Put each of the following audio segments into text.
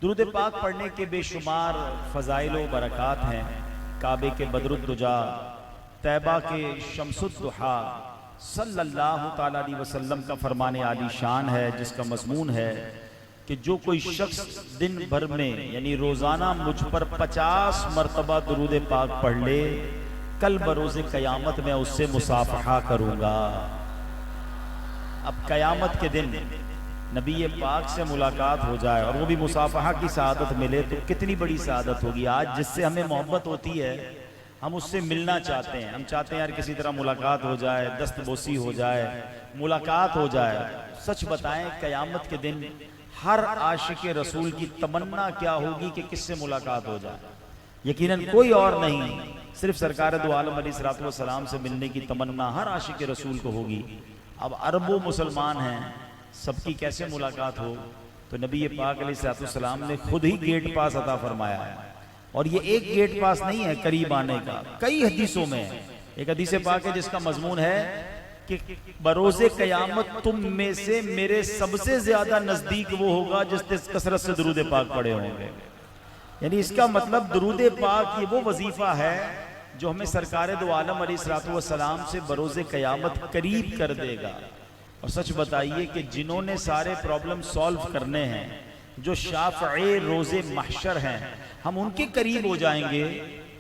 درود پاک پڑھنے کے بے شمار فضائل و برکات ہیں۔ کعبے کے بدر الدجا، طیبہ کے شمس الضحیٰ، صلی اللہ تعالیٰ علیہ وسلم کا فرمان عالی شان ہے، جس کا مضمون ہے کہ جو کوئی شخص دن بھر میں یعنی روزانہ مجھ پر 50 مرتبہ درود پاک پڑھ لے، کل بروز قیامت میں اس سے مصافحہ کروں گا۔ اب قیامت کے دن نبی پاک سے ملاقات ہو جائے اور وہ بھی مصافحہ کی سعادت ملے تو کتنی بڑی سعادت ہوگی۔ آج جس سے ہمیں محبت ہوتی ہے، ہم اس سے ملنا چاہتے ہیں، ہم چاہتے ہیں یار کسی طرح ملاقات ہو جائے، دست بوسی ہو جائے، ملاقات ہو جائے۔ سچ بتائیں، قیامت کے دن ہر عاشق رسول کی تمنا کیا ہوگی کہ کس سے ملاقات ہو جائے؟ یقیناً کوئی اور نہیں، صرف سرکار دو عالم علیہ السلام سے ملنے کی تمنا ہر عاشق رسول کو ہوگی۔ اب اربوں مسلمان ہیں، سب کی کیسے ملاقات ہو؟ تو نبی پاک علیہ السلام نے خود ہی گیٹ پاس عطا فرمایا ہے، اور یہ ایک گیٹ پاس نہیں ہے قریب آنے کا، کئی حدیثوں میں ہے۔ ایک حدیث پاک ہے جس کا مضمون ہے کہ بروز قیامت تم میں سے میرے سب سے زیادہ نزدیک وہ ہوگا جس نے کثرت سے درود پاک پڑھے ہوں گے۔ یعنی اس کا مطلب درود پاک یہ وہ وظیفہ ہے جو ہمیں سرکار دو عالم علیہ السلام سے بروز قیامت قریب کر دے گا۔ اور سچ بتائیے کہ جنہوں نے سارے پرابلم سالو کرنے ہیں، جو شافع روز محشر ہیں، ہم ان کے قریب ہو جائیں گے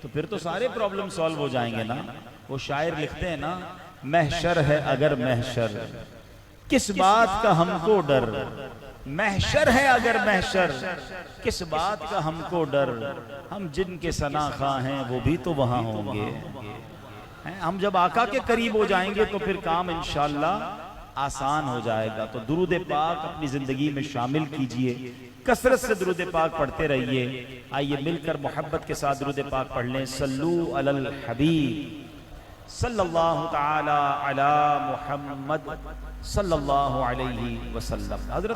تو پھر تو سارے پرابلم سالو ہو جائیں گے نا۔ وہ شاعر لکھتے ہیں نا، محشر ہے اگر محشر، کس بات کا ہم کو ڈر، محشر ہے اگر محشر، کس بات کا ہم کو ڈر، ہم جن کے ثنا خواہ ہیں وہ بھی تو وہاں ہوں گے۔ ہم جب آقا کے قریب ہو جائیں گے تو پھر کام انشاءاللہ آسان ہو جائے گا۔ تو درود پاک اپنی زندگی میں شامل کیجئے، کثرت سے درود پاک پڑھتے رہیے۔ آئیے مل کر محبت کے ساتھ درود پاک پڑھ لیں۔ صلو علی الحبیب صلی اللہ تعالی علی محمد صلی اللہ علیہ وسلم۔ حضرت